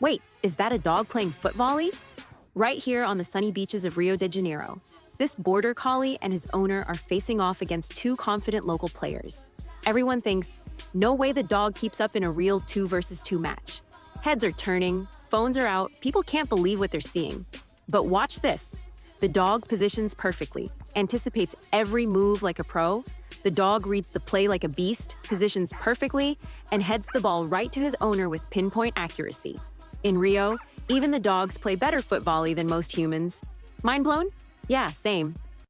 Wait, is that a dog playing foot volley? Right here on the sunny beaches of Rio de Janeiro, this border collie and his owner are facing off against two confident local players. Everyone thinks, no way the dog keeps up in a real 2 versus 2 match. Heads are turning, phones are out, people can't believe what they're seeing. But watch this. The dog positions perfectly, anticipates every move like a pro. The dog reads the play like a beast, positions perfectly, and heads the ball right to his owner with pinpoint accuracy. In Rio, even the dogs play better foot volley than most humans. Mind blown? Yeah, same.